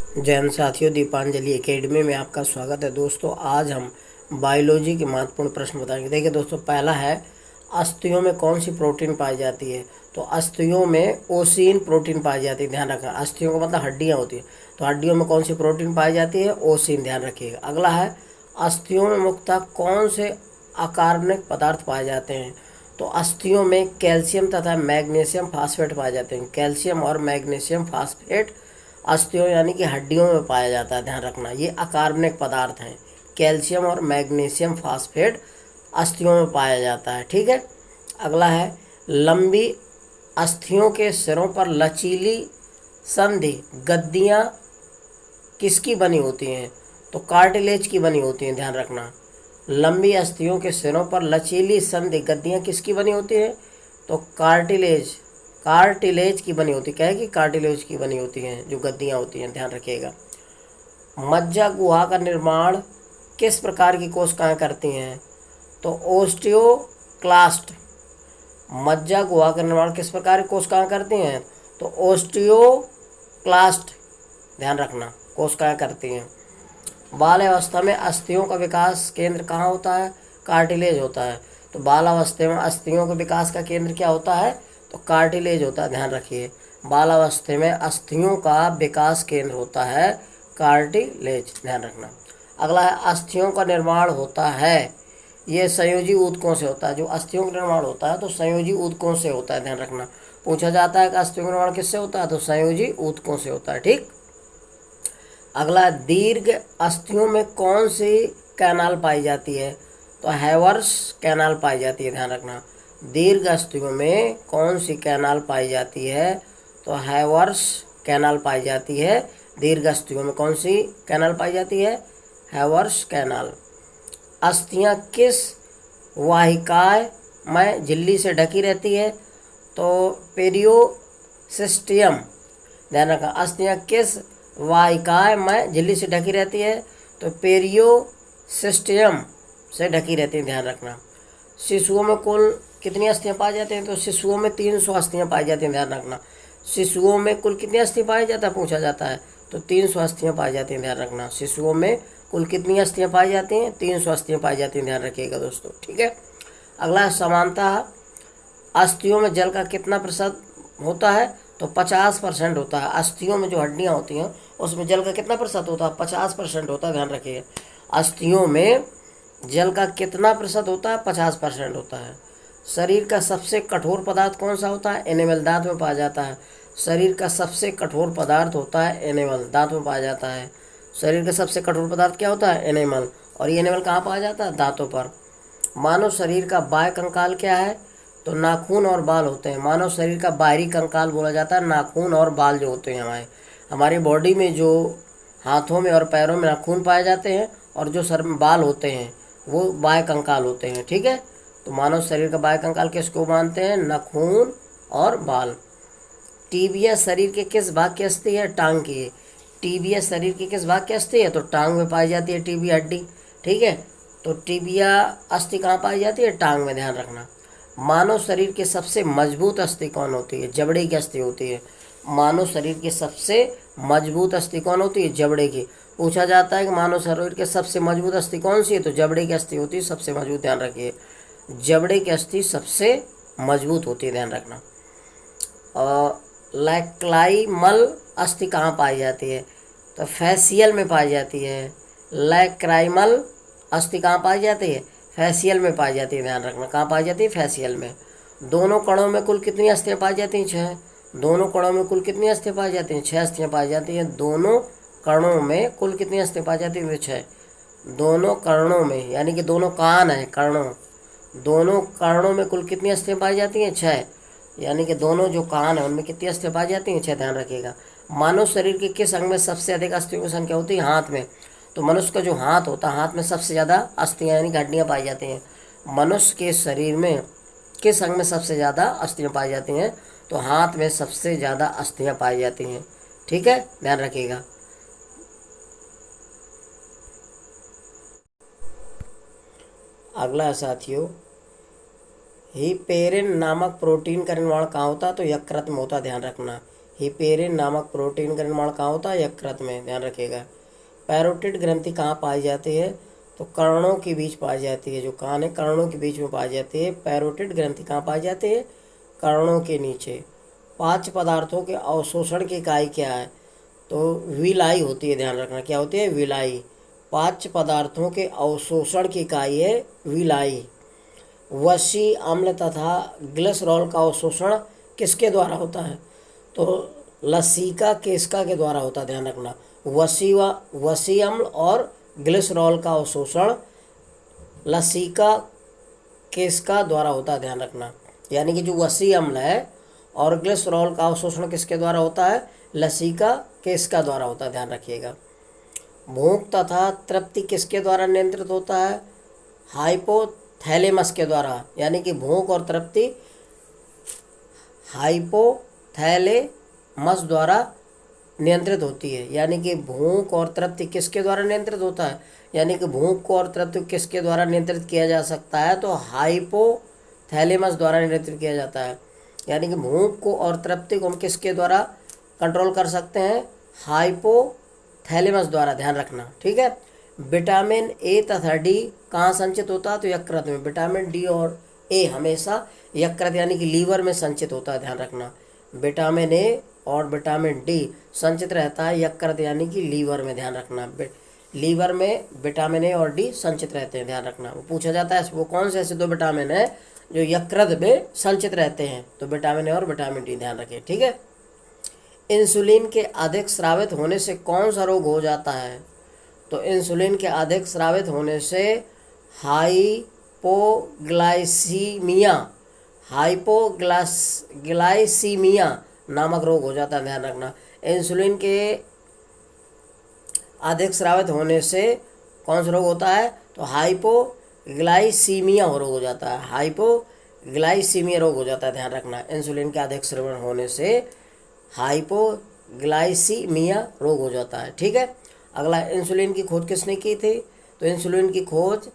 जय हिंद साथियों, दीपांजलि एकेडमी में आपका स्वागत है। दोस्तों, आज हम बायोलॉजी के महत्वपूर्ण प्रश्न बताएंगे। देखिए दोस्तों, पहला है अस्थियों में कौन सी प्रोटीन पाई जाती है। तो अस्थियों में ओसिन प्रोटीन पाई जाती है, ध्यान रखना। अस्थियों का मतलब हड्डियां होती हैं, तो हड्डियों में कौन सी प्रोटीन पाई जाती है, ओसिन, ध्यान रखिएगा। अगला है अस्थियों में मुख्यतः कौन से अकार्बनिक पदार्थ पाए जाते हैं। तो अस्थियों में कैल्शियम तथा मैग्नीशियम फास्फेट पाए जाते हैं। कैल्शियम और मैग्नीशियम फास्फेट अस्थियों यानी कि हड्डियों में पाया जाता है, ध्यान रखना। ये अकार्बनिक पदार्थ हैं। कैल्शियम और मैग्नीशियम फास्फेट अस्थियों में पाया जाता है, ठीक है। अगला है लंबी अस्थियों के सिरों पर लचीली संधि गद्दियाँ किसकी बनी होती हैं। तो कार्टिलेज की बनी होती हैं, ध्यान रखना। लंबी अस्थियों के सिरों पर लचीली संधि गद्दियाँ किसकी बनी होती हैं। तो कार्टिलेज की बनी होती, क्या है कि कार्टिलेज की बनी होती हैं जो गद्दियाँ होती हैं, ध्यान रखिएगा। मज्जा गुहा का निर्माण किस प्रकार की कोशिकाएं करती हैं। तो ओस्टियोक्लास्ट। मज्जा गुहा का निर्माण किस प्रकार की कोशिकाएं करती हैं। तो ओस्टियोक्लास्ट, ध्यान रखना, कोशिकाएं करती हैं। बाल अवस्था में अस्थियों का विकास केंद्र कहाँ होता है, कार्टिलेज होता है। तो बाल अवस्था में अस्थियों के विकास का केंद्र क्या होता है, तो कार्टिलेज होता है, ध्यान रखिए। बाल अवस्था में अस्थियों का विकास केंद्र होता है कार्टिलेज, ध्यान रखना। अगला है अस्थियों का निर्माण होता है, ये संयोजी ऊतकों से होता है। जो अस्थियों का निर्माण होता है तो संयोजी ऊतकों से होता है, ध्यान रखना। पूछा जाता है कि अस्थियों का निर्माण किससे होता है, तो संयोजी ऊतकों से होता है, ठीक। अगला, दीर्घ अस्थियों में कौन सी कैनाल पाई जाती है। तो हैवर्स कैनाल पाई जाती है, ध्यान रखना। दीर्घ अस्थियों में कौन सी कैनाल पाई जाती है। तो हैवर्स कैनाल पाई जाती है। दीर्घ अस्थियों में कौन सी कैनाल पाई जाती है, हैवर्स कैनाल। अस्थियां किस वाहिकाएं में झिल्ली से ढकी रहती है। तो पेरियोसिस्टियम, ध्यान रखना। अस्थियां किस वाहिकाएं में झिल्ली से ढकी रहती है। तो पेरियोसिस्टियम से ढकी रहती है, ध्यान रखना। शिशुओं में कुल कितनी अस्थियां पाई जाती हैं। तो शिशुओं में 300 अस्थियां पाई जाती हैं, ध्यान रखना। शिशुओं में कुल कितनी अस्थि पाई जाता है, पूछा जाता है। तो 300 अस्थियां पाई जाती हैं, ध्यान रखना। शिशुओं में कुल कितनी अस्थियां पाई जाती हैं, 300 अस्थियां पाई जाती हैं, ध्यान रखिएगा दोस्तों, ठीक है। अगला, समानतः अस्थियों में जल का कितना प्रतिशत होता है। तो 50% होता है। अस्थियों में जो हड्डियां होती हैं उसमें जल का कितना प्रतिशत होता है, 50% होता है, ध्यान रखिए। अस्थियों में जल का कितना प्रतिशत होता है, 50% होता है। शरीर का सबसे कठोर पदार्थ कौन सा होता है, एनिमल, दांत में पाया जाता है। शरीर का सबसे कठोर पदार्थ होता है एनिमल, दांत में पाया जाता है। शरीर का सबसे कठोर पदार्थ क्या होता है, एनिमल। और ये एनिमल कहाँ पाया जाता है, दांतों पर। मानव शरीर का बाह्य कंकाल क्या है। तो नाखून और बाल होते हैं। मानव शरीर का बाहरी कंकाल बोला जाता है नाखून और बाल जो होते हैं। हमारी बॉडी में जो हाथों में और पैरों में नाखून पाए जाते हैं और जो सर में बाल होते हैं वो बाह्य कंकाल होते हैं, ठीक है। तो मानव शरीर का बाह्य कंकाल किसको मानते हैं, नाखून और बाल। टीबिया शरीर के किस भाग की अस्थि है, टांग की है। टीबिया शरीर के किस भाग की अस्थि है, तो टांग में पाई जाती है टीबिया हड्डी, ठीक है। तो टीबिया अस्थि कहाँ पाई जाती है, टांग में, ध्यान रखना। मानव शरीर की सबसे मजबूत अस्थि कौन होती है, जबड़े की अस्थि होती है। मानव शरीर की सबसे मजबूत अस्थि कौन होती है, जबड़े की। पूछा जाता है कि मानव शरीर के सबसे मजबूत अस्थि कौन सी है, तो जबड़े की अस्थि होती है सबसे मजबूत, ध्यान रखिए। जबड़े की अस्थि सबसे मजबूत होती है, ध्यान रखना। और लैक्राइमल अस्थि कहाँ पाई जाती है, तो फैसियल में पाई जाती है। लैक्राइमल अस्थि कहाँ पाई जाती है, फैसियल में पाई जाती है, ध्यान रखना। कहाँ पाई जाती है, फैसियल में। दोनों कणों में कुल कितनी अस्थियाँ पाई जाती हैं, 6। दोनों कणों में कुल कितनी अस्थियाँ पाई जाती हैं, 6 अस्थियाँ पाई जाती हैं। दोनों कणों में कुल कितनी अस्थियाँ पाई जाती हैं, 6। दोनों कर्णों में, यानी कि दोनों कान हैं, कर्णों, दोनों कर्णों में कुल कितनी अस्थियाँ पाई जाती हैं, 6। यानी कि दोनों जो कान है उनमें कितनी अस्थियाँ पाई जाती हैं, 6, ध्यान रखिएगा। मानव शरीर के किस अंग में सबसे अधिक अस्थियों की संख्या होती है, हाथ में। तो मनुष्य का जो हाथ होता है, हाथ में सबसे ज़्यादा अस्थियाँ यानी कि हड्डियाँ पाई जाती हैं। मनुष्य के शरीर में किस अंग में सबसे ज़्यादा अस्थियाँ पाई जाती हैं, तो हाथ में सबसे ज़्यादा अस्थियाँ पाई जाती हैं, ठीक है, ध्यान रखिएगा। अगला है साथियों, हिपेरिन नामक प्रोटीन का निर्माण कहाँ होता है, तो यकृत में होता है, ध्यान रखना। हिपेरिन नामक प्रोटीन का निर्माण कहाँ होता है? यकृत में, ध्यान रखिएगा। पैरोटिड ग्रंथि कहाँ पाई जाती है? तो कर्णों के बीच पाई जाती है। जो कान है कर्णों के बीच में पाई जाती है। पैरोटिड ग्रंथि कहाँ पाई जाती है? कर्णों के नीचे। पांच पदार्थों के अवशोषण की इकाई क्या है? तो विलाई होती है, ध्यान रखना। क्या होती है? विलाई। पांच पदार्थों के अवशोषण की इकाई है विलाई। वसी अम्ल तथा ग्लिसरॉल का अवशोषण किसके द्वारा होता है? तो लसिका केशिका के द्वारा होता है, ध्यान रखना। वसी अम्ल और ग्लिसरॉल का अवशोषण लसिका केशिका द्वारा होता है, ध्यान रखना। यानी कि जो वसी अम्ल है और ग्लिसरॉल का अवशोषण किसके द्वारा होता है? लसिका केशिका द्वारा होता है, ध्यान रखिएगा। भूख तथा तृप्ति किसके द्वारा नियंत्रित होता है? हाइपोथैलेमस के द्वारा। यानी कि भूख और तृप्ति हाइपोथैलेमस द्वारा नियंत्रित होती है। यानी कि भूख और तृप्ति किसके द्वारा नियंत्रित होता है? यानी कि भूख को और तृप्ति किसके द्वारा नियंत्रित किया जा सकता है? तो हाइपोथैलेमस द्वारा नियंत्रित किया जाता है। यानी कि भूख को और तृप्ति को हम किसके द्वारा कंट्रोल कर सकते हैं? हाइपोथैलेमस द्वारा, ध्यान रखना, ठीक है। विटामिन ए तथा डी कहाँ संचित होता है? तो यकृत में। विटामिन डी और ए हमेशा यकृत यानी कि लीवर में संचित होता है, ध्यान रखना। विटामिन ए और विटामिन डी संचित रहता है यकृत यानी कि लीवर में, ध्यान रखना। लीवर में विटामिन ए और डी संचित रहते हैं, ध्यान रखना। वो पूछा जाता है वो कौन से ऐसे दो विटामिन है जो यकृत में संचित रहते हैं? तो विटामिन ए और विटामिन डी, ध्यान रखें, ठीक है। इंसुलिन के अधिक स्रावित होने से कौन सा रोग हो जाता है? तो इंसुलिन के अधिक स्रावित होने से हाइपोग्लाइसीमिया नामक रोग हो जाता है, ध्यान रखना। इंसुलिन के अधिक स्रावित होने से कौन सा रोग होता है? तो हाइपोग्लाइसीमिया रोग हो जाता है। हाइपोग्लाइसीमिया रोग हो जाता है, ध्यान रखना। इंसुलिन के अधिक स्रावित होने से हाइपोग्लाइसीमिया रोग हो जाता है, ठीक है। अगला, इंसुलिन की खोज किसने की थी? तो इंसुलिन की खोज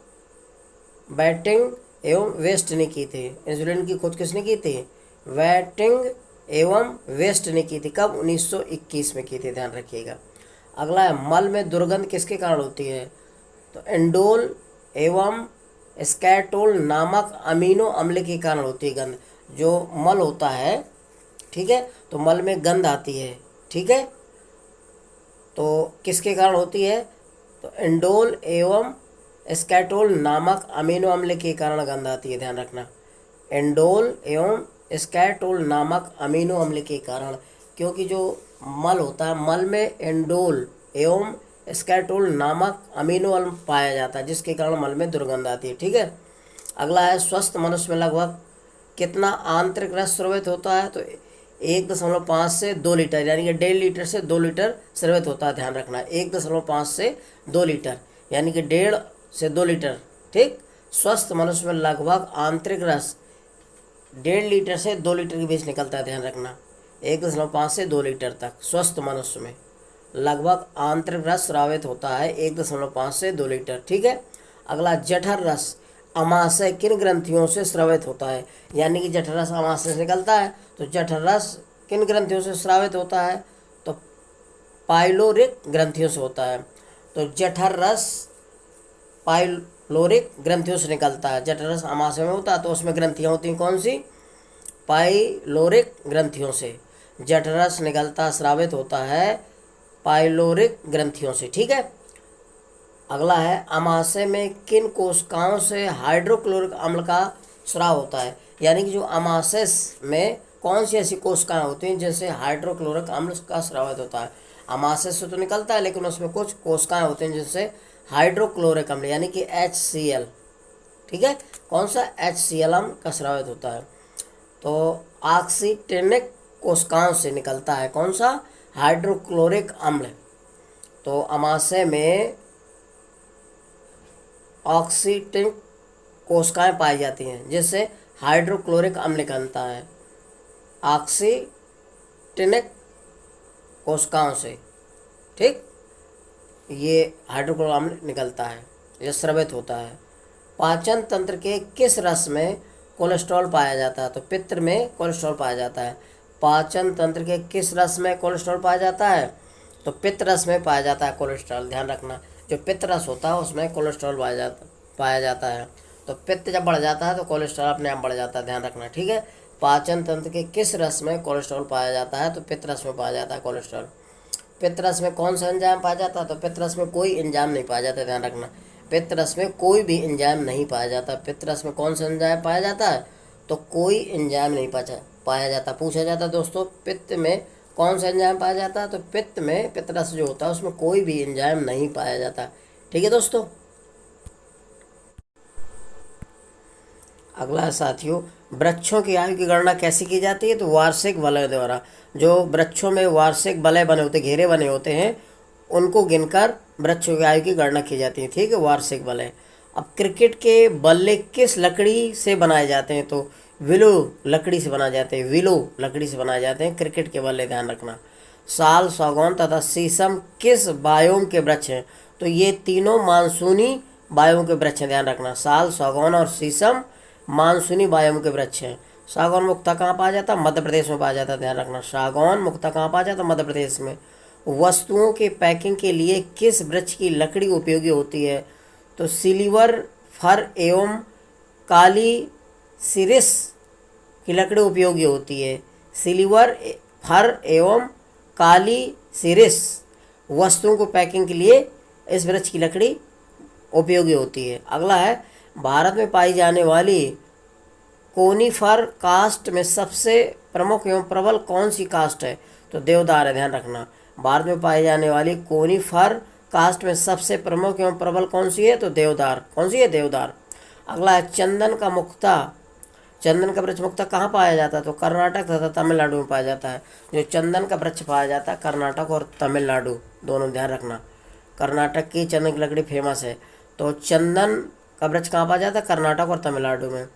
बैटिंग एवं वेस्ट ने की थी। इंसुलिन की खोज किसने की थी? बैटिंग एवं वेस्ट ने की थी। कब? 1921 में की थी, ध्यान रखिएगा। अगला है, मल में दुर्गंध किसके कारण होती है? तो एंडोल एवं स्कैटोल नामक अमीनो अम्ल के कारण होती है गंध। जो मल होता है, ठीक है, तो मल में गंध आती है, ठीक है, तो किसके कारण होती है? तो एंडोल एवं स्कैटोल नामक अमीनो अम्ल के कारण गंध आती है, ध्यान रखना। एंडोल एवं स्कैटोल नामक अमीनो अम्ल के कारण, क्योंकि जो मल होता है, मल में एंडोल एवं स्कैटोल नामक अमीनो अम्ल पाया जाता है, जिसके कारण मल में दुर्गंध आती है, ठीक है। अगला है, स्वस्थ मनुष्य में लगभग कितना आंतरिक रस स्रावित होता है? तो 1.5 से 2 लीटर, यानी कि 1.5 लीटर से 2 लीटर स्रावित होता है, ध्यान रखना। 1.5 से 2 लीटर यानी कि 1.5 से 2 लीटर, ठीक। स्वस्थ मनुष्य में लगभग आंतरिक रस 1.5 लीटर से 2 लीटर के बीच निकलता है, ध्यान रखना। 1.5 से 2 लीटर तक स्वस्थ मनुष्य में लगभग आंतरिक रस स्रावित होता है, 1.5 से 2 लीटर, ठीक है। अगला, जठर रस अमाशय किन ग्रंथियों से स्रावित होता है? यानी कि जठर रस अमाशय से निकलता है, तो जठर रस किन ग्रंथियों से स्रावित होता है? तो पाइलोरिक ग्रंथियों से होता है। तो जठर रस पाइलोरिक ग्रंथियों से निकलता है। जठर रस अमाशय में होता है तो उसमें ग्रंथियाँ होती हैं कौन सी? पाइलोरिक ग्रंथियों से जठर रस निकलता, स्रावित होता है पाइलोरिक ग्रंथियों से, ठीक है। अगला है, अमाशय में किन कोशिकाओं से हाइड्रोक्लोरिक अम्ल का स्राव होता है? यानी कि जो अमाशय में कौन सी ऐसी कोशिकाएं होती हैं जिनसे हाइड्रोक्लोरिक अम्ल का स्रावित होता है? अमाशय से तो निकलता है, लेकिन उसमें कुछ कोशिकाएं होती हैं जिनसे हाइड्रोक्लोरिक अम्ल यानी कि HCl, ठीक है, कौन सा? HCl अम्ल का स्रावित होता है। तो ऑक्सीटेनिक कोशिकाओं से निकलता है कौन सा? हाइड्रोक्लोरिक अम्ल। तो अमाशय में ऑक्सीटेनिक कोशिकाएं पाई जाती हैं जिससे हाइड्रोक्लोरिक अम्ल निकलता है। ऑक्सीटेनिक कोशिकाओं से, ठीक, ये हाइड्रोक्लोरिक अम्ल निकलता है, यह स्रावित होता है। पाचन तंत्र के किस रस में कोलेस्ट्रॉल पाया जाता है? तो पित्त में कोलेस्ट्रॉल पाया जाता है। पाचन तंत्र के किस रस में कोलेस्ट्रॉल पाया जाता है? तो पित्त रस में पाया जाता है कोलेस्ट्रॉल। ध्यान रखना, जो पित्त रस होता है उसमें कोलेस्ट्रॉल पाया जाता है। तो पित्त जब बढ़ जाता है तो कोलेस्ट्रॉल अपने आप बढ़ जाता है। ध्यान रखना, ठीक है। पाचन तंत्र के किस रस में कोलेस्ट्रॉल पाया जाता है? तो पित्त रस में पाया जाता है कोलेस्ट्रॉल। पित्त रस में कौन सा एंजाइम पाया जाता है? तो पित्त रस में कोई एंजाइम नहीं पाया जाता। ध्यान रखना, पित्त रस में कोई भी एंजाइम नहीं पाया जाता। पित्त रस में कौन सा एंजाइम पाया जाता है? तो कोई एंजाइम नहीं पाया जाता। पूछा जाता है दोस्तों, पित्त में कौन सा एंजाइम पाया जाता है? तो पित्त में, पित्त रस जो होता है उसमें कोई भी एंजाइम नहीं पाया जाता। ठीक है दोस्तों। अगला साथियों, वृक्षों की आयु की गणना कैसे की जाती है? तो वार्षिक वलय द्वारा। जो वृक्षों में वार्षिक वलय बने होते, घेरे बने होते हैं, उनको गिनकर वृक्षों की आयु की गणना की जाती है। ठीक है, वार्षिक वलय। अब क्रिकेट के बल्ले किस लकड़ी से बनाए जाते हैं? तो विलो लकड़ी से बनाए जाते हैं। विलो लकड़ी से बनाए जाते हैं क्रिकेट के बल्ले। ध्यान रखना। साल, सागौन तथा शीशम किस बायोम के वृक्ष हैं? तो ये तीनों मानसूनी बायोम के वृक्ष हैं। ध्यान रखना, साल, सागौन और शीशम मानसूनी बायोम के वृक्ष हैं। सागौन मुक्ता कहाँ पाया जाता है? मध्य प्रदेश में पाया जाता है। ध्यान रखना, सागौन मुक्ता कहाँ पाया जाता है? मध्य प्रदेश में। वस्तुओं के पैकिंग के लिए किस वृक्ष की लकड़ी उपयोगी होती है? तो सिल्वर फर एवं काली सिरिस की लकड़ी उपयोगी होती है। सिल्वर फर एवं काली सिरिस वस्तुओं को पैकिंग के लिए इस वृक्ष की लकड़ी उपयोगी होती है। अगला है, भारत में पाई जाने वाली कोनीफर कास्ट में सबसे प्रमुख एवं प्रबल कौन सी कास्ट है? तो देवदार है। ध्यान रखना, भारत में पाई जाने वाली कोनीफर कास्ट में सबसे प्रमुख एवं प्रबल कौन सी है? तो देवदार। कौन सी है? देवदार। अगला है, चंदन का वृक्ष मुक्ता कहाँ पाया जाता है? तो कर्नाटक तथा तमिलनाडु में पाया जाता है। जो चंदन का वृक्ष पाया जाता है कर्नाटक और तमिलनाडु दोनों। ध्यान रखना, कर्नाटक की चंदन की लकड़ी फेमस है। तो चंदन का वृक्ष कहाँ पाया जाता है? कर्नाटक और तमिलनाडु में।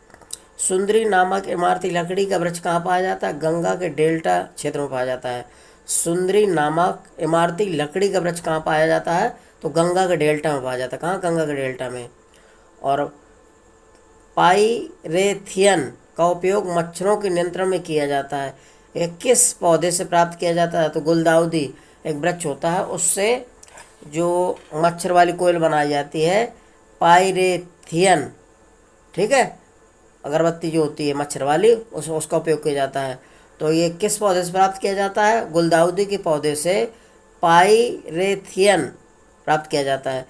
सुंदरी नामक इमारती लकड़ी का वृक्ष कहाँ पाया जाता है? गंगा के डेल्टा क्षेत्र में पाया जाता है। सुंदरी नामक इमारती लकड़ी का वृक्ष कहाँ पाया जाता है? तो गंगा के डेल्टा में पाया जाता है। कहाँ? गंगा के डेल्टा में। और पाइरेथियन का उपयोग मच्छरों के नियंत्रण में किया जाता है। यह किस पौधे से प्राप्त किया जाता है? तो गुलदाउदी एक वृक्ष होता है, उससे जो मच्छर वाली कोयल बनाई जाती है, पाइरेथियन। ठीक है, अगरबत्ती जो होती है मच्छर वाली, उसका उपयोग किया जाता है। तो ये किस पौधे से प्राप्त किया जाता है? गुलदाउदी के पौधे से पाइरेथियन प्राप्त किया जाता है।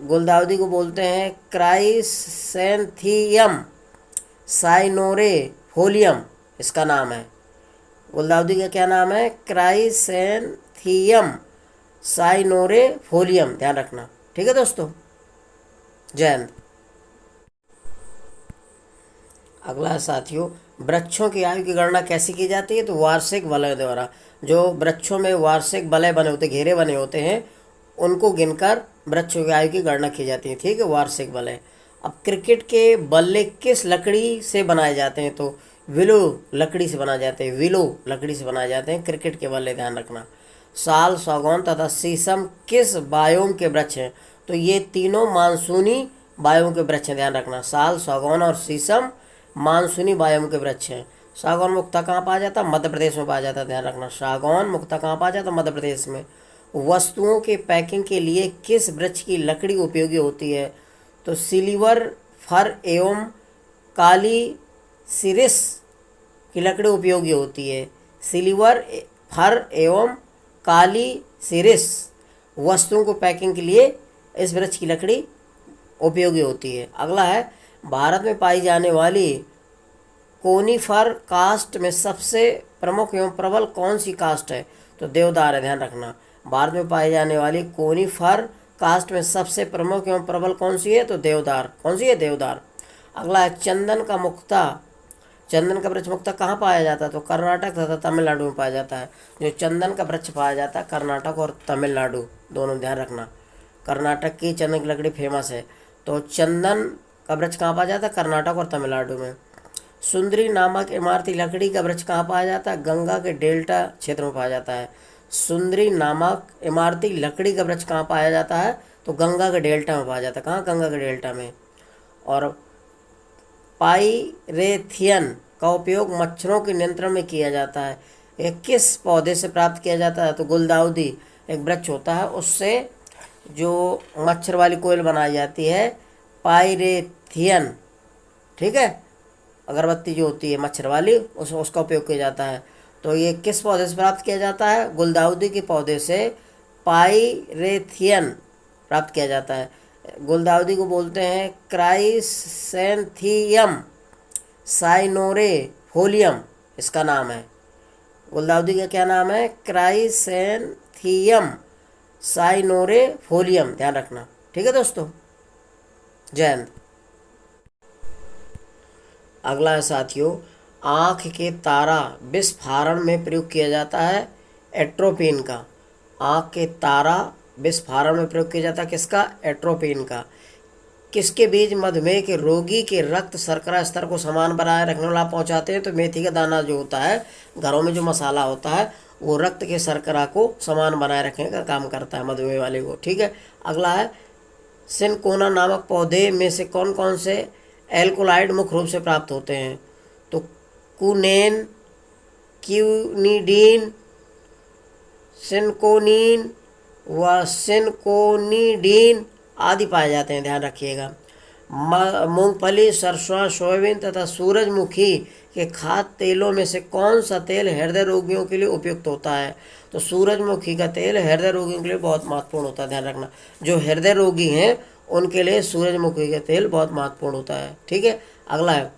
गुलदाउदी को बोलते हैं क्राइसेंथियम साइनोरेफोलियम, इसका नाम है। गुलदाउदी का क्या नाम है? क्राइसेंथियम साइनोरेफोलियम। ध्यान रखना, ठीक है दोस्तों। जय हिंद। अगला साथियों, वृक्षों की आयु की गणना कैसे की जाती है? तो वार्षिक वलय द्वारा। जो वृक्षों में वार्षिक वलय बने होते, घेरे बने होते हैं, उनको गिनकर वृक्षों की आयु की गणना की जाती है। ठीक है, वार्षिक वलय। अब क्रिकेट के बल्ले किस लकड़ी से बनाए जाते हैं? तो विलो लकड़ी से बनाए जाते हैं। विलो लकड़ी से बनाए जाते हैं क्रिकेट के बल्ले। ध्यान रखना, साल, सागौन तथा शीशम किस बायोम के वृक्ष हैं? तो ये तीनों मानसूनी बायोम के वृक्ष हैं। ध्यान रखना, साल, सागौन और शीशम मानसूनी बायोम के वृक्ष हैं। सागौन मुक्ता कहाँ पाया जाता है? मध्य प्रदेश में पाया जाता है। ध्यान रखना, सागौन मुक्ता कहाँ पाया जाता है? मध्य प्रदेश में। वस्तुओं के पैकिंग के लिए किस वृक्ष की लकड़ी उपयोगी होती है? तो सिल्वर फर एवं काली सिरिस की लकड़ी उपयोगी होती है। सिल्वर फर एवं काली सिरिस वस्तुओं को पैकिंग के लिए इस वृक्ष की लकड़ी उपयोगी होती है। अगला है, भारत में पाई जाने वाली कोनीफर कास्ट में सबसे प्रमुख एवं प्रबल कौन सी कास्ट है? तो देवदार है। ध्यान रखना, भारत में पाई जाने वाली कोनीफर कास्ट में सबसे प्रमुख एवं प्रबल कौन सी है? तो देवदार। कौन सी है? देवदार। अगला है, चंदन का वृक्ष मुक्ता कहाँ पाया जाता है? तो कर्नाटक तथा तमिलनाडु में पाया जाता है। जो चंदन का वृक्ष पाया जाता है कर्नाटक और तमिलनाडु दोनों। ध्यान रखना, कर्नाटक की चंदन की लकड़ी फेमस है। तो चंदन का वृक्ष कहाँ पाया जाता है? कर्नाटक और तमिलनाडु में। सुंदरी नामक इमारती लकड़ी का वृक्ष कहाँ पाया जाता है? गंगा के डेल्टा क्षेत्र में पाया जाता है। सुंदरी नामक इमारती लकड़ी का वृक्ष कहाँ पाया जाता है? तो गंगा के डेल्टा में पाया जाता है। कहाँ? गंगा के डेल्टा में। और पाइरेथियन का उपयोग मच्छरों के नियंत्रण में किया जाता है। ये किस पौधे से प्राप्त किया जाता है? तो गुलदाउदी एक वृक्ष होता है, उससे जो मच्छर वाली कोयल बनाई जाती है पाइरेथियन, ठीक है, अगरबत्ती जो होती है मच्छर वाली उसका उपयोग किया जाता है। तो ये किस पौधे से प्राप्त किया जाता है? गुलदाउदी के पौधे से पाइरेथियन प्राप्त किया जाता है। गुलदाउदी को बोलते हैं क्राइसेंथियम साइनोरेफोलियम, इसका नाम है। गुलदाउदी का क्या नाम है? क्राइसेंथियम साइनोरेफोलियम, ध्यान रखना। ठीक है दोस्तों, जय हिंद। अगला है साथियों, आँख के तारा विस्फारण में प्रयोग किया जाता है एट्रोपिन का। आँख के तारा विस्फारण में प्रयोग किया जाता है किसका? एट्रोपिन का। किसके बीज मधुमेह के रोगी के रक्त शर्करा स्तर को समान बनाए रखने में लाभ पहुंचाते हैं? तो मेथी का दाना जो होता है, घरों में जो मसाला होता है, वो रक्त के शर्करा को समान बनाए रखने का काम करता है मधुमेह वाले को। ठीक है। अगला है, सिनकोना नामक पौधे में से कौन कौन से एल्कोलाइड मुख्य रूप से प्राप्त होते हैं? तो कुनेन, क्यूनिडीन, सिनकोनीन व सिनकोनिडीन आदि पाए जाते हैं, ध्यान रखिएगा। मूंगफली, सरसों, सोयाबीन तथा सूरजमुखी के खाद्य तेलों में से कौन सा तेल हृदय रोगियों के लिए उपयुक्त होता है? तो सूरजमुखी का तेल हृदय रोगियों के लिए बहुत महत्वपूर्ण होता है, ध्यान रखना। जो हृदय रोगी हैं उनके लिए सूरजमुखी का तेल बहुत महत्वपूर्ण होता है। ठीक है। अगला है,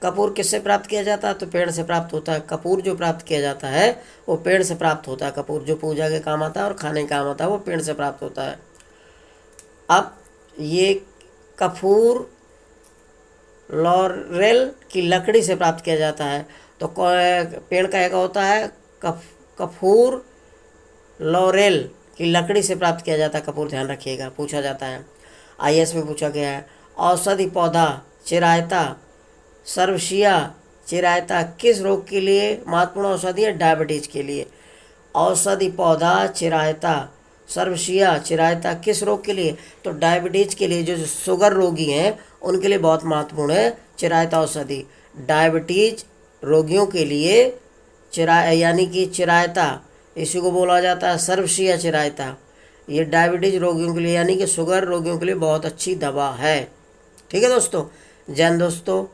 कपूर किससे प्राप्त किया जाता है? तो पेड़ से प्राप्त होता है। कपूर जो प्राप्त किया जाता है वो पेड़ से प्राप्त होता है। कपूर जो पूजा के काम आता है और खाने के काम आता है वो पेड़ से प्राप्त होता है। अब ये कपूर लॉरेल की लकड़ी से प्राप्त किया जाता है। तो पेड़ का एक होता है कपूर लॉरेल की लकड़ी से प्राप्त किया जाता है कपूर, ध्यान रखिएगा, पूछा जाता है। IAS में पूछा गया है। औषधि पौधा चिरायता सर्वसिया चिरायता किस रोग के लिए महत्वपूर्ण औषधि है? डायबिटीज के लिए। औषधि पौधा चिरायता सर्वसिया चिरायता किस रोग के लिए? तो डायबिटीज के लिए, जो शुगर रोगी हैं उनके लिए बहुत महत्वपूर्ण है चिरायता औषधि। डायबिटीज रोगियों के लिए यानी कि चिरायता, इसी को बोला जाता है सर्वसिया चिरायता। ये डायबिटीज रोगियों के लिए यानी कि शुगर रोगियों के लिए बहुत अच्छी दवा है। ठीक है दोस्तों, जय हिंद दोस्तों।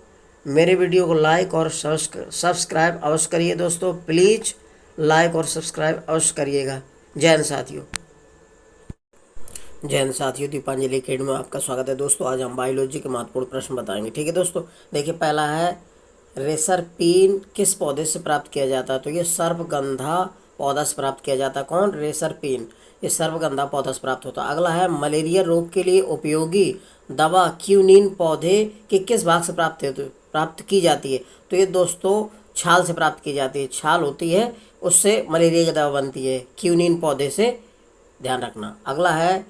मेरे वीडियो को लाइक और सब्सक्राइब अवश्य करिए दोस्तों, प्लीज़ लाइक और सब्सक्राइब अवश्य करिएगा। जय हिंद साथियों। जय हिंद साथियों, दीपांजलि अकेडमी में आपका स्वागत है दोस्तों। आज हम बायोलॉजी के महत्वपूर्ण प्रश्न बताएंगे। ठीक है दोस्तों, देखिए पहला है, रेसरपीन किस पौधे से प्राप्त किया जाता है? तो ये सर्पगंधा पौधा से प्राप्त किया जाता है। कौन? रेसरपीन, ये सर्पगंधा पौधा से प्राप्त होता है। अगला है, मलेरिया रोग के लिए उपयोगी दवा क्यूनिन पौधे के किस भाग से प्राप्त की जाती है? तो ये दोस्तों छाल से प्राप्त की जाती है। छाल होती है, उससे मलेरिया की दवा बनती है, क्यूनिन पौधे से, ध्यान रखना। अगला है,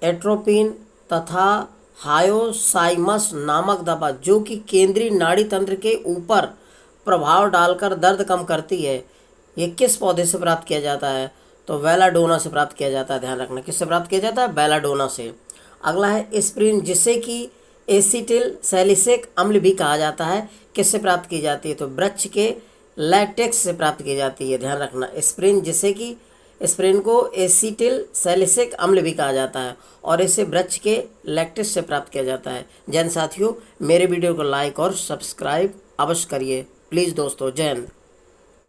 एट्रोपिन तथा हायोसाइमस नामक दवा जो कि केंद्रीय नाड़ी तंत्र के ऊपर प्रभाव डालकर दर्द कम करती है, ये किस पौधे से प्राप्त किया जाता है? तो बेलाडोना से प्राप्त किया जाता है, ध्यान रखना। किससे प्राप्त किया जाता है? बेलाडोना से। अगला है, एस्पिरिन जिसे कि एसिटिल सैलिसिक अम्ल भी कहा जाता है, किससे प्राप्त की जाती है? तो वृक्ष के लैटेक्स से प्राप्त की जाती है, ध्यान रखना। एस्पिरिन जिसे कि एस्पिरिन को एसिटिल सैलिसिक अम्ल भी कहा जाता है और इसे वृक्ष के लैक्टिस से प्राप्त किया जाता है। जय हिंद साथियों, मेरे वीडियो को लाइक और सब्सक्राइब अवश्य करिए प्लीज़ दोस्तों। जय हिंद।